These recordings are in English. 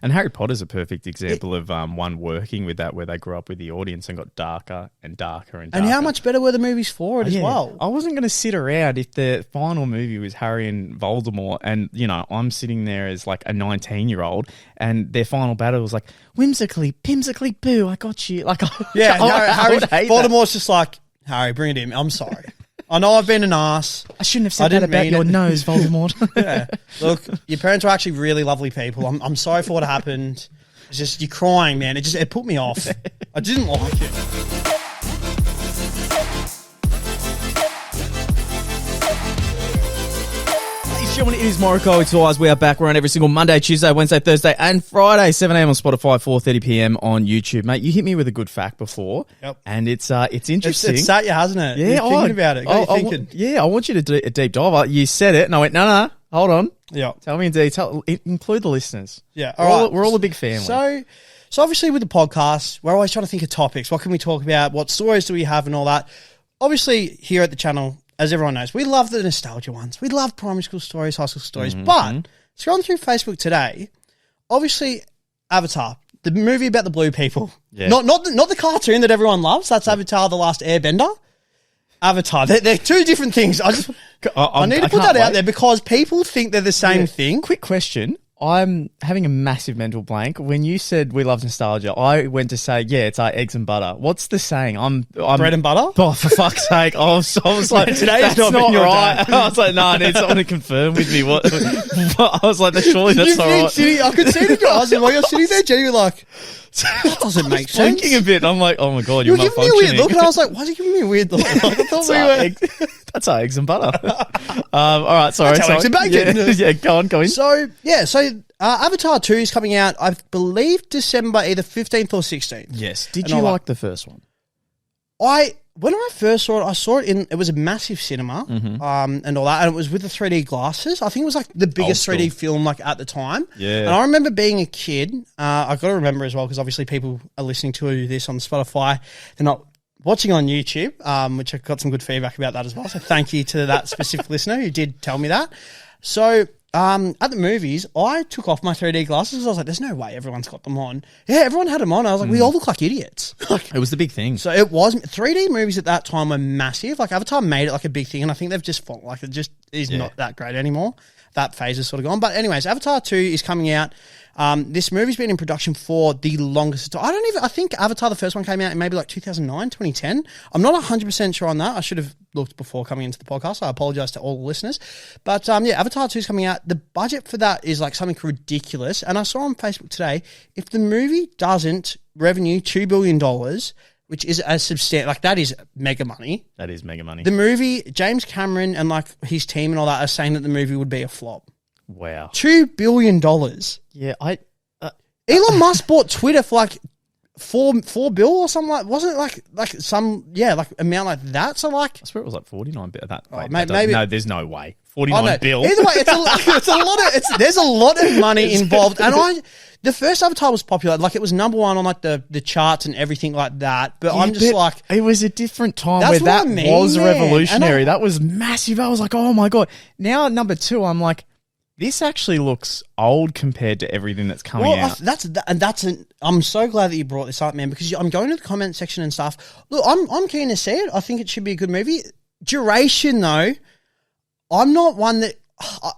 And Harry Potter's a perfect example of one working with that, where they grew up with the audience and got darker and darker and darker. And how much better were the movies for it as well? I wasn't going to sit around if the final movie was Harry and Voldemort and, you know, I'm sitting there as like a 19-year-old and their final battle was like, whimsically, pimsically, boo, I got you. Like, Harry Voldemort's just like, Harry, bring it in. I'm sorry. I know I've been an ass. I shouldn't have said that about your nose, Voldemort. Yeah. Look, your parents were actually really lovely people. I'm sorry for what happened. It's just, you're crying, man. It put me off. I didn't like it. It is Morokai Tours. We are back. We're on every single Monday, Tuesday, Wednesday, Thursday, and Friday, 7 a.m. on Spotify, 4:30 p.m. on YouTube. Mate, you hit me with a good fact before, and it's interesting. It's sat you, hasn't it? Yeah, you're thinking about it. Got you thinking. I want you to do a deep dive. You said it, and I went, no, hold on. Yeah, tell me in detail. Include the listeners. Yeah, we're all a big family. So obviously with the podcast, we're always trying to think of topics. What can we talk about? What stories do we have, and all that. Obviously, here at the channel, as everyone knows, we love the nostalgia ones. We love primary school stories, high school stories. But scrolling through Facebook today, obviously Avatar, the movie about the blue people. Yeah. Not the cartoon that everyone loves. That's Avatar, The Last Airbender. Avatar. They're two different things. I need to put that out there because people think they're the same thing. Quick question. I'm having a massive mental blank. When you said we love nostalgia, I went to say, it's our eggs and butter. What's the saying? I'm bread and butter? Oh, for fuck's sake. I was like, today's not right. I was like, no, I need someone to confirm with me. What? I was like, surely that's not right. I could see it in your eyes while you're sitting there, Jenny, like, that doesn't make sense. Blinking a bit. I'm like, oh my God, you're giving me a weird look. And I was like, why is he giving me a weird look? Like, I thought that's our eggs and butter. All right, sorry. That's how eggs and bacon. Yeah, go on. So Avatar 2 is coming out, I believe, December either 15th or 16th. Yes. Did you like the first one? When I first saw it it was a massive cinema, and all that, and it was with the 3D glasses. I think it was like the biggest 3D film like at the time. Yeah. And I remember being a kid. I got to remember as well, because obviously people are listening to this on Spotify. They're not watching on YouTube, which I got some good feedback about that as well. So thank you to that specific listener who did tell me that. So at the movies, I took off my 3D glasses because I was like, there's no way everyone's got them on. Yeah, everyone had them on. I was like, we all look like idiots. It was the big thing. So it was 3D movies at that time were massive. Like Avatar made it like a big thing, and I think they've just fallen. Like it just is not that great anymore. That phase is sort of gone. But anyways, Avatar 2 is coming out. This movie's been in production for the longest time. I think Avatar, the first one, came out in maybe like 2009, 2010. I'm not 100% sure on that. I should have looked before coming into the podcast. I apologize to all the listeners. But Avatar 2 is coming out. The budget for that is like something ridiculous. And I saw on Facebook today, if the movie doesn't revenue $2 billion, which is a substantial, like that is mega money. That is mega money. The movie, James Cameron and like his team and all that are saying that the movie would be a flop. Wow. $2 billion. Yeah, Elon Musk bought Twitter for like $4 billion or something like. Wasn't it like some like amount like that? So like, I swear it was like 49 billion. Maybe no, there's no way. 49 billion. Either way, it's a lot of there's a lot of money involved. And the first Avatar was popular, like it was number one on like the charts and everything like that. But I'm just like, it was a different time where that was revolutionary. That was massive. I was like, oh my God. Now at number 2, I'm like, this actually looks old compared to everything that's coming out. I'm so glad that you brought this up, man, because I'm going to the comment section and stuff. Look, I'm keen to see it. I think it should be a good movie. Duration, though, I'm not one that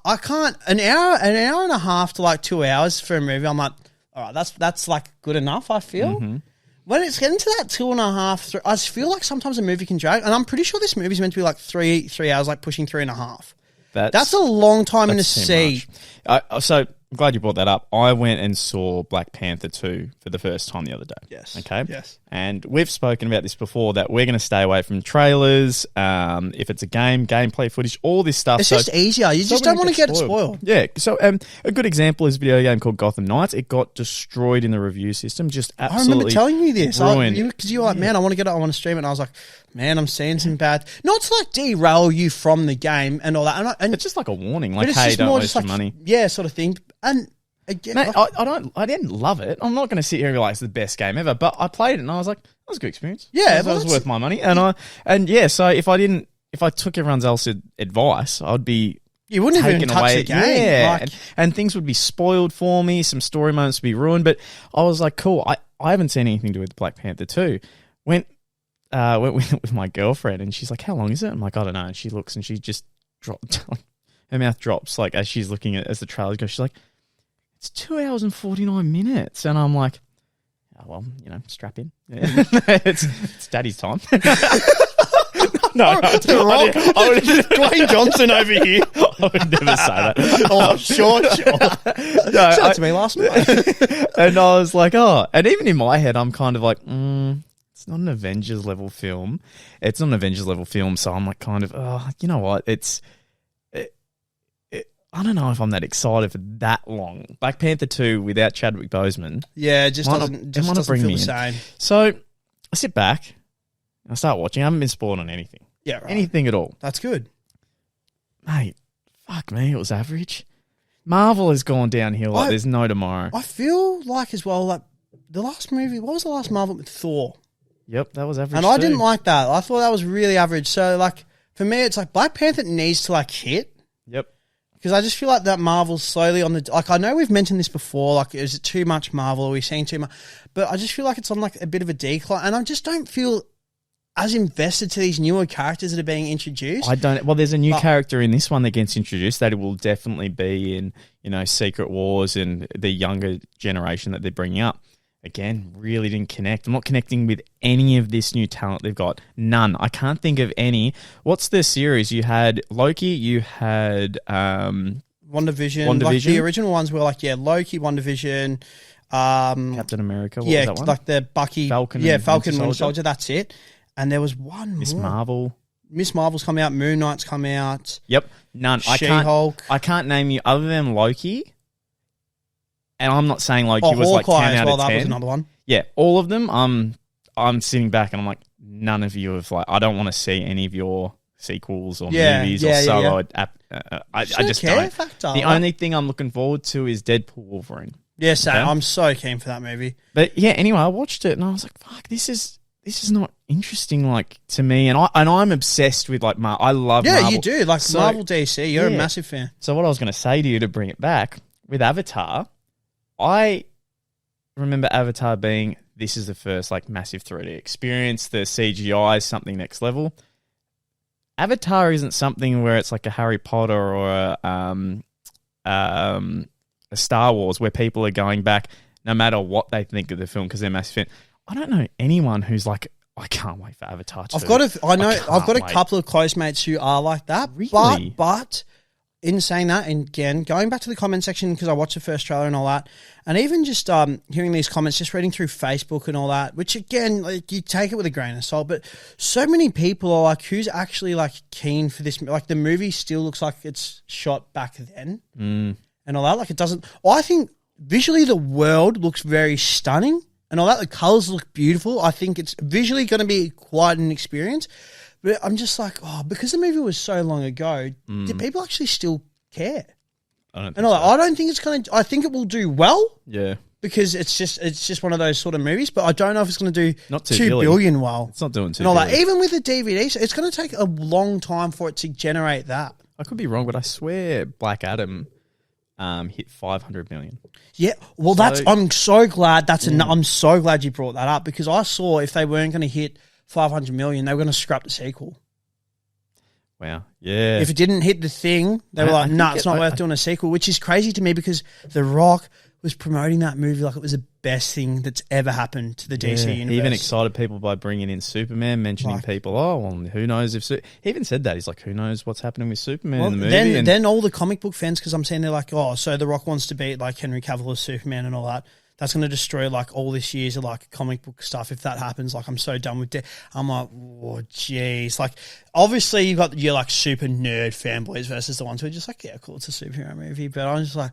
I can't. An hour and a half to like 2 hours for a movie. I'm like, all right, that's like good enough. I feel when it's getting to that 2.5, I just feel like sometimes a movie can drag, and I'm pretty sure this movie's meant to be like three hours, like pushing 3.5. That's a long time in the sea. So I'm glad you brought that up. I went and saw Black Panther 2 for the first time the other day. Yes. Okay? Yes. And we've spoken about this before, that we're going to stay away from trailers, if it's a gameplay footage, all this stuff. It's just easier. You just don't want to get it spoiled. Yeah. So a good example is a video game called Gotham Knights. It got destroyed in the review system. Just absolutely I remember telling you this. Ruined. Because you were like, man, I want to get it. I want to stream it. And I was like, man, I'm seeing some bad. Not to like derail you from the game and all that. And it's just like a warning. Like, hey, don't waste your money. Yeah, sort of thing. And again, mate, I didn't love it. I'm not going to sit here and be like it's the best game ever, but I played it and I was like, that was a good experience. Yeah, that was worth my money. So if I took everyone else's advice, I'd be You wouldn't even touch the game. Yeah, like, and things would be spoiled for me. Some story moments would be ruined. But I was like, cool. I haven't seen anything to do with Black Panther 2. Went with my girlfriend, and she's like, how long is it? I'm like, I don't know. And she looks, and she just dropped. Her mouth drops, like, as she's looking at as the trailer goes. She's like, it's 2 hours and 49 minutes. And I'm like, oh, well, strap in. Yeah. it's daddy's time. No, Dwayne Johnson over here. I would never say that. Oh, sure. No, Showed to me last night. And I was like, oh. And even in my head, I'm kind of like, it's not an Avengers level film. It's not an Avengers level film. So I'm like, kind of, oh, you know what? I don't know if I'm that excited for that long. Black Panther 2 without Chadwick Boseman. Yeah, it just doesn't feel the same. So I sit back. I start watching. I haven't been spoiled on anything. Yeah, right. Anything at all. That's good. Mate, fuck me, it was average. Marvel has gone downhill like there's no tomorrow. I feel like as well, like the last movie, what was the last Marvel with Thor? Yep, that was average and I didn't like that. I thought that was really average. So like for me, it's like Black Panther needs to like hit. Yep. Because I just feel like that Marvel's slowly on the... Like, I know we've mentioned this before, like, is it too much Marvel? Are we seeing too much? But I just feel like it's on, like, a bit of a decline. And I just don't feel as invested to these newer characters that are being introduced. I don't... Well, there's a new character in this one that gets introduced that will definitely be in, Secret Wars and the younger generation that they're bringing up. Again, really didn't connect. I'm not connecting with any of this new talent they've got. None. I can't think of any. What's the series? You had Loki, you had... WandaVision. Like the original ones were like, Loki, WandaVision... Captain America, what was that one? Like the Bucky... Falcon Winter Soldier, that's it. And there was one Miss Marvel. Miss Marvel's come out, Moon Knight's come out. Yep, none. She-Hulk. I can't name you other than Loki... And I'm not saying Loki was like 10 out of 10. That was another one. Yeah, all of them. I'm sitting back and I'm like, none of you have like. I don't want to see any of your sequels or movies or solo. I just don't. Factor. The only thing I'm looking forward to is Deadpool Wolverine. Yeah, same. Okay? I'm so keen for that movie. But yeah, anyway, I watched it and I was like, fuck, this is not interesting like to me. And I'm obsessed with like I love Marvel. Yeah, you do like Marvel DC. You're a massive fan. So what I was going to say to you to bring it back with Avatar. I remember Avatar being, this is the first like massive 3D experience. The CGI is something next level. Avatar isn't something where it's like a Harry Potter or a Star Wars where people are going back no matter what they think of the film because they're massive fan. I don't know anyone who's like, I can't wait for Avatar 2. I've got a couple of close mates who are like that. Really? But in saying that, and again, going back to the comment section because I watched the first trailer and all that, and even just hearing these comments, just reading through Facebook and all that, which again, like you take it with a grain of salt, but so many people are like, who's actually like keen for this? Like the movie still looks like it's shot back then and all that. Like it doesn't. I think visually the world looks very stunning and all that. The colors look beautiful. I think it's visually going to be quite an experience. But I'm just like, because the movie was so long ago, do people actually still care? I don't think I don't think it's going to... I think it will do well. Yeah. Because it's just one of those sort of movies, but I don't know if it's going to do not 2 billion well. It's not doing 2 billion. That. Even with the DVD, so it's going to take a long time for it to generate that. I could be wrong, but I swear Black Adam hit 500 million. Yeah, well, I'm so glad I'm so glad you brought that up because I saw if they weren't going to hit 500 million, they were going to scrap the sequel. Wow. Yeah. If it didn't hit the thing, they were like, it's not worth doing a sequel, which is crazy to me because The Rock was promoting that movie like it was the best thing that's ever happened to the DC universe. He even excited people by bringing in Superman, mentioning people, who knows if... He even said that. He's like, who knows what's happening with Superman in the movie? Then all the comic book fans, because I'm saying they're like, so The Rock wants to beat like Henry Cavill as Superman and all that. That's going to destroy like all this years of like comic book stuff. If that happens, like I'm so done with it. I'm like, jeez. Like obviously you've got your like super nerd fanboys versus the ones who are just like, yeah, cool, it's a superhero movie. But I'm just like,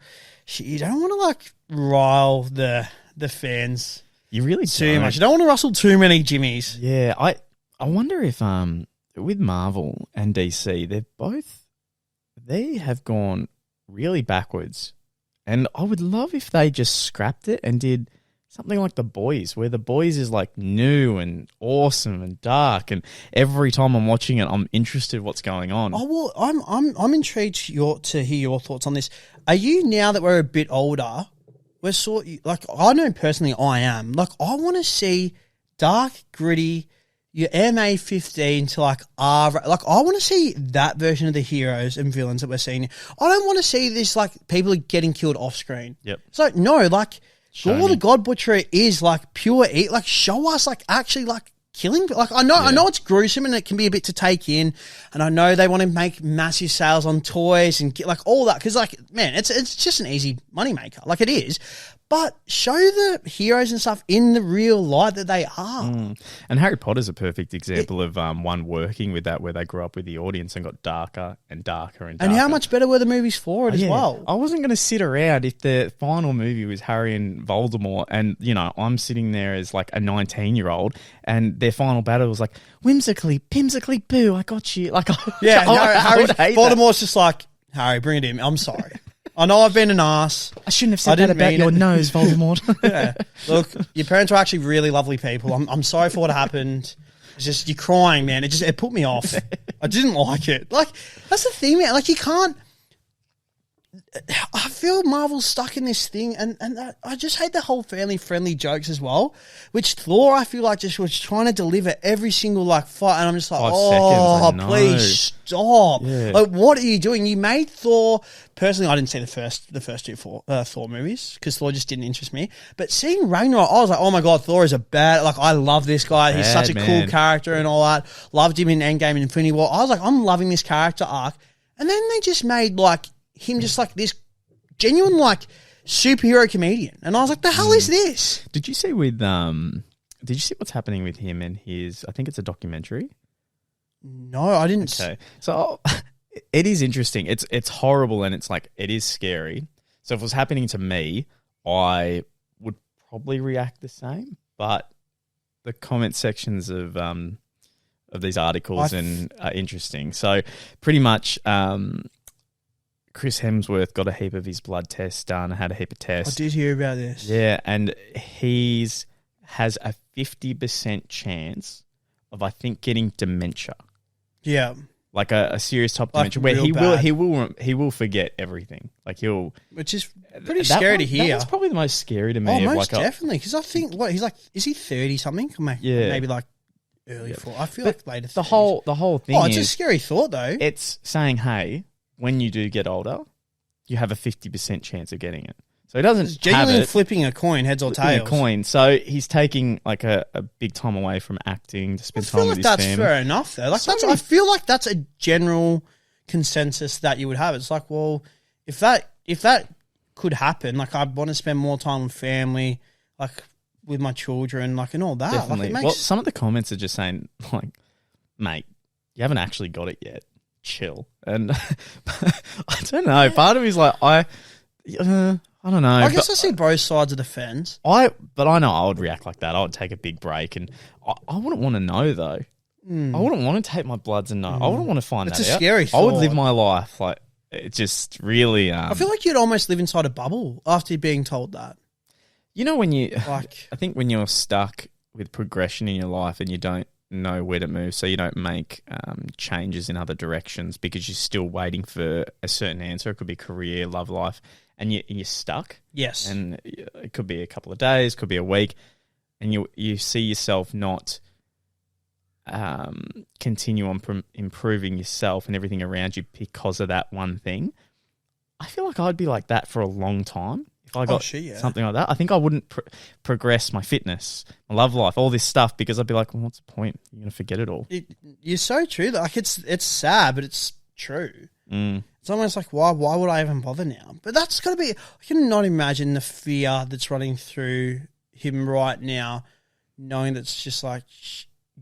you don't want to like rile the fans. You really too much. You don't want to rustle too many jimmies. Yeah, I wonder if with Marvel and DC, they have gone really backwards. And I would love if they just scrapped it and did something like The Boys, where The Boys is like new and awesome and dark, and every time I'm watching it, I'm interested in what's going on. Oh well, I'm intrigued to hear your thoughts on this. Are you, now that we're a bit older, we're like, I know personally I am, like, I want to see dark, gritty, your MA15 to like R, like, I want to see that version of the heroes and villains that we're seeing. I don't want to see this like people are getting killed off screen. Yep. So no, like, Gore the God Butcher is like pure like, show us like actually like killing. Like, I know it's gruesome and it can be a bit to take in, and I know they want to make massive sales on toys and get like all that, because like, man, it's just an easy moneymaker, like it is. But show the heroes and stuff in the real light that they are. And Harry Potter's a perfect example of one working with that, where they grew up with the audience and got darker and darker and darker. And how much better were the movies for it as well? I wasn't going to sit around if the final movie was Harry and Voldemort, and, you know, I'm sitting there as like a 19-year-old, and their final battle was like, whimsically, pimsically, boo, I got you. Like, Harry Voldemort's just like, Harry, bring it in. I'm sorry. I know I've been an ass. I shouldn't have said that about your nose, Voldemort. Yeah. Look, your parents were actually really lovely people. I'm sorry for what happened. It's just, you're crying, man. It put me off. I didn't like it. Like, that's the thing, man. Like, you can't. I feel Marvel's stuck in this thing, and I just hate the whole family-friendly jokes as well, which Thor, I feel like, just was trying to deliver every single, like, fight, and I'm just like, 5 seconds, please stop. Yeah. Like, what are you doing? You made Thor, personally, I didn't see the first two Thor movies, because Thor just didn't interest me, but seeing Ragnarok, I was like, oh my God, Thor is like, I love this guy, he's such a cool character and all that, loved him in Endgame and Infinity War. I was like, I'm loving this character arc, and then they just made, like, him just like this genuine like superhero comedian, and I was like, the hell is this? Did you see what's happening with him and his, I think it's a documentary? No, I didn't. Okay. So it is interesting. It's horrible, and it's like, it is scary. So if it was happening to me, I would probably react the same, but the comment sections of these articles are interesting. So pretty much Chris Hemsworth got a heap of his blood tests done, had a heap of tests. I did hear about this. Yeah, and has a 50% chance of, I think, getting dementia. Yeah. Like a serious type of dementia, where he will forget everything. Like which is pretty scary to hear. That's probably the most scary to me. Oh, most definitely, because I think he's like, is he 30 something? Maybe like early 40. I feel like later 30s. The whole thing. Oh, it's a scary thought though. It's saying, hey, when you do get older, you have a 50% chance of getting it. So he doesn't genuinely flipping a coin, heads or tails. A coin. So he's taking like a big time away from acting to spend time with his family. I feel like that's fair enough, though. Like, I feel like that's a general consensus that you would have. It's like, well, if that could happen, like, I want to spend more time with family, like with my children, like, and all that. Definitely. Like, well, some of the comments are just saying, like, mate, you haven't actually got it yet. Chill. And I don't know. Part of me is like, I don't know. I guess I see both sides of the fence. But I know I would react like that. I would take a big break, and I wouldn't want to know though. I wouldn't want to take my bloods and know. I wouldn't want to find that out. It's a scary thought. I would live my life like, it just really. I feel like you'd almost live inside a bubble after being told that. You know, when you like, I think when you're stuck with progression in your life and you don't know where to move, so you don't make changes in other directions because you're still waiting for a certain answer. It could be career, love life, and you're stuck. Yes. And it could be a couple of days, could be a week, and you see yourself not continue on improving yourself and everything around you because of that one thing. I feel like I'd be like that for a long time. If I got something like that, I think I wouldn't progress my fitness, my love life, all this stuff, because I'd be like, well, what's the point? You're going to forget it all. You're so true. Like, it's sad, but it's true. It's almost like, why would I even bother now? But that's got to be, I cannot imagine the fear that's running through him right now, knowing that it's just like,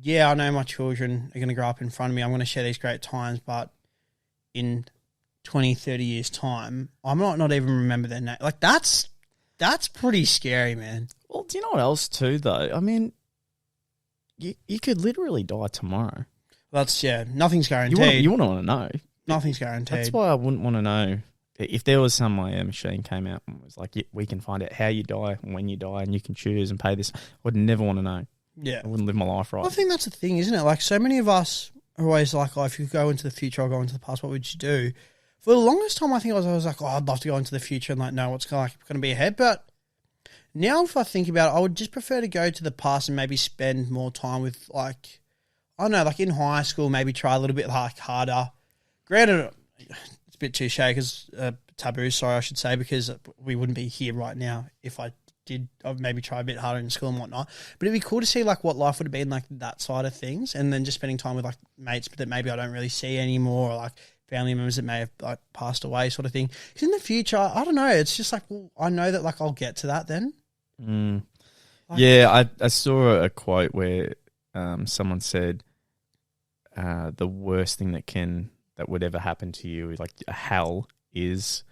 yeah, I know my children are going to grow up in front of me. I'm going to share these great times, but in 20, 30 years' time, I might not even remember their name. Like, that's pretty scary, man. Well, do you know what else too, though? I mean, you could literally die tomorrow. Nothing's guaranteed. You wouldn't want to know. Nothing's guaranteed. That's why I wouldn't want to know if there was some way a machine came out and was like, we can find out how you die and when you die and you can choose and pay this, I would never want to know. Yeah. I wouldn't live my life right. I think that's the thing, isn't it? Like, so many of us are always like, oh, if you go into the future or go into the past, what would you do? For the longest time, I think I was like, oh, I'd love to go into the future and like know what's going to be ahead. But now if I think about it, I would just prefer to go to the past and maybe spend more time with, like, I don't know, like in high school, maybe try a little bit like harder. Granted, it's a bit touche because taboo, sorry, I should say, because we wouldn't be here right now if I did maybe try a bit harder in school and whatnot. But it'd be cool to see like what life would have been like that side of things, and then just spending time with like mates that maybe I don't really see anymore, or like family members that may have like passed away, sort of thing. Because in the future, I don't know. It's just like, well, I know that like I'll get to that then. Like, yeah, I saw a quote where someone said the worst thing that would ever happen to you, like hell, is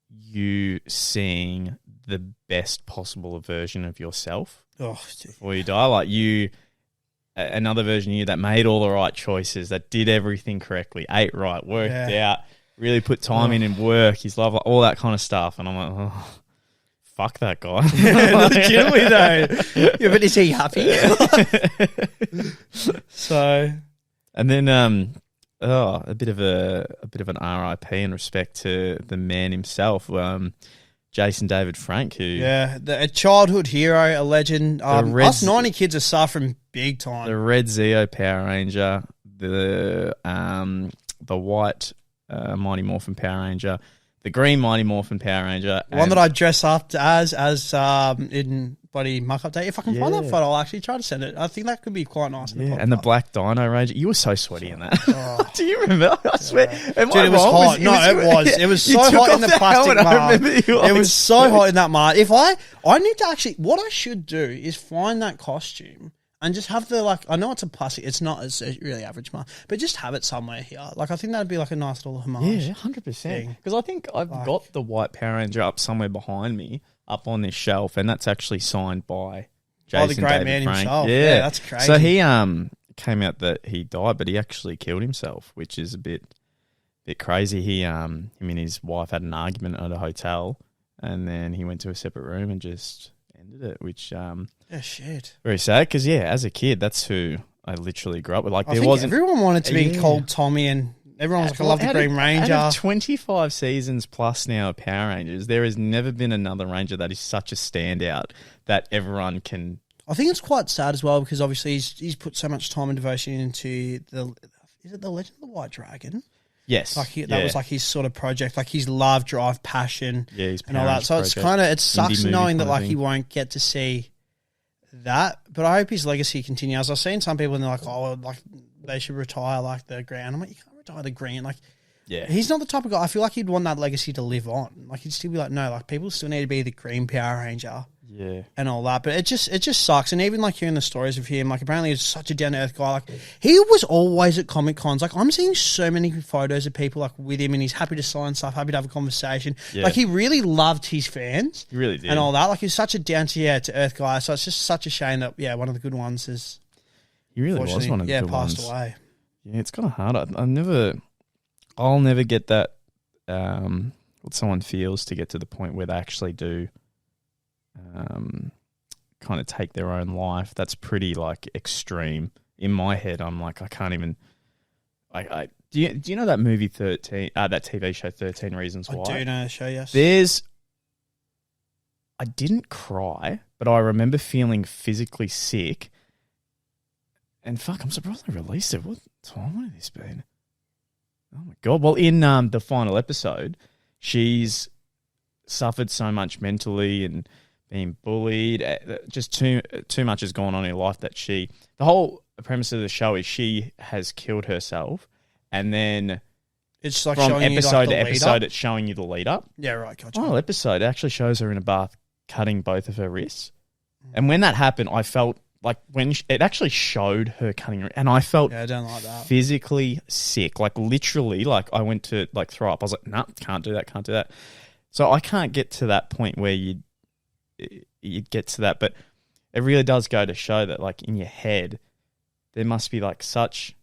you seeing the best possible version of yourself before you die. Like another version of you that made all the right choices, that did everything correctly, ate right, worked out, really put time in and work, his love, like, all that kind of stuff. And I'm like, oh, fuck that guy. Legitimately though. Yeah, but is he happy? So, and then a bit of an R.I.P. in respect to the man himself, Jason David Frank, who a childhood hero, a legend. Us 90 kids are suffering big time. The red Zeo Power Ranger, the white Mighty Morphin Power Ranger, the green Mighty Morphin Power Ranger, one that I dress up as in bloody MUCK update. If I can find that photo, I'll actually try to send it. I think that could be quite nice. Yeah, and the black Dino Ranger. You were so sweaty in that. Oh. Do you remember? I swear. Dude, it was hot. It was so hot in the plastic mask. It was so hot in that mask. If I need to actually, what I should do is find that costume and just have the, like, I know it's a plastic, it's not, it's a really average mask, but just have it somewhere here. Like, I think that'd be like a nice little homage. Yeah, 100%. Because I think I've got the white Power Ranger up somewhere behind me, up on this shelf, and that's actually signed by Jason the great David man Frank. himself. Yeah, that's crazy. So he came out that he died, but he actually killed himself, which is a bit crazy. Him and his wife had an argument at a hotel, and then he went to a separate room and just ended it, which shit. Very sad, because as a kid, that's who I literally grew up with. Like, everyone wanted to be called Tommy, and everyone was like, I love the Green Ranger. Out of 25 seasons plus now of Power Rangers, there has never been another Ranger that is such a standout that everyone can. I think it's quite sad as well, because obviously he's put so much time and devotion into is it the Legend of the White Dragon? Yes. Like that was like his sort of project, like his love, drive, passion, his and all that. So it's it sucks knowing that like he won't get to see that, but I hope his legacy continues. I've seen some people and they're like, oh, like they should retire like the Green. I'm like, you can't retire the Green. Like, he's not the type of guy. I feel like he'd want that legacy to live on. Like, he'd still be like, no, like people still need to be the Green Power Ranger. Yeah. And all that. But it just sucks. And even like hearing the stories of him, like apparently he's such a down to earth guy. Like, he was always at Comic Cons. Like, I'm seeing so many photos of people like with him, and he's happy to sign stuff, happy to have a conversation. Yeah. Like, he really loved his fans. He really did. And all that. Like, he's such a down to earth guy. So it's just such a shame that one of the good ones is he really was one of the good ones. Passed away. Yeah, it's kind of hard. I'll never get that what someone feels to get to the point where they actually do kind of take their own life. That's pretty like extreme. In my head, I'm like, I can't even. Do you know that movie 13? That TV show 13 Reasons Why? I do know the show. Yes. I didn't cry, but I remember feeling physically sick. And fuck, I'm surprised they released it. What time would this been? Oh my god! Well, in the final episode, she's suffered so much mentally and being bullied. Just too much has gone on in her life that the whole premise of the show is she has killed herself, and then it's like from showing episode you like to episode, it's showing you the lead up. Yeah, right. Gotcha. Oh, episode actually shows her in a bath cutting both of her wrists, and when that happened, I felt like when it actually showed her cutting, and I felt I don't like that. Physically sick, like literally, like I went to like throw up. I was like, nah, can't do that. So I can't get to that point where you'd get to that, but it really does go to show that like in your head, there must be like such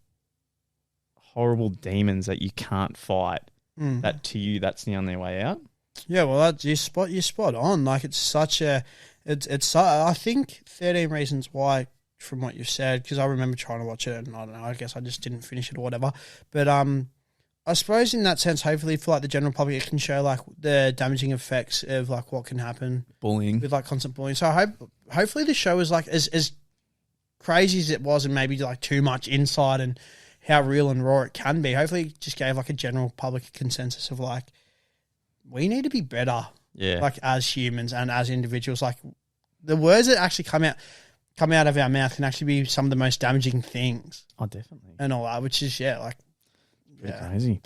horrible demons that you can't fight that to you, that's the only way out. Yeah, well, you're spot on. Like, it's such a, I think 13 Reasons Why, from what you've said, because I remember trying to watch it and I don't know, I guess I just didn't finish it or whatever. But I suppose in that sense, hopefully for like the general public, it can show like the damaging effects of like what can happen, bullying, with like constant bullying. So hopefully the show is like as crazy as it was, and maybe like too much insight and how real and raw it can be. Hopefully it just gave like a general public consensus of like, we need to be better, like as humans and as individuals. Like the words that actually come out of our mouth can actually be some of the most damaging things. Oh, definitely. And all that, which is crazy.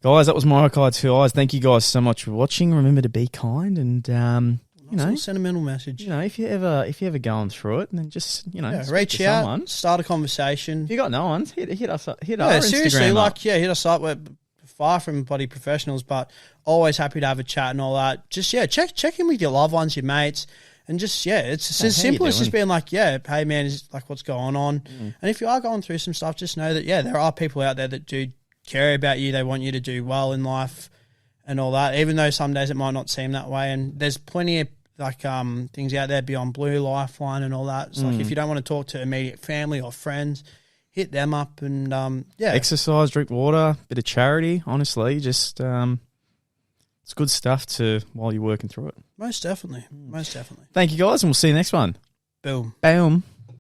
Guys, that was Morokai 2 Eyes. Thank you guys so much for watching. Remember to be kind and a sentimental message. If you're ever going through it, then just reach out, someone. Start a conversation. If you got no ones, hit us up. Hit our seriously, Instagram up. Hit us up. We're far from bloody professionals, but always happy to have a chat and all that. Just check in with your loved ones, your mates, and just it's as simple as just being like, hey man, is like what's going on. And if you are going through some stuff, just know that there are people out there that do care about you. They want you to do well in life and all that, even though some days it might not seem that way. And there's plenty of like things out there beyond Blue, Lifeline and all that. It's like if you don't want to talk to immediate family or friends, hit them up and exercise, drink water, bit of charity. Honestly, just it's good stuff while you're working through it. Most definitely. Thank you guys, and we'll see you next one. Boom. Boom.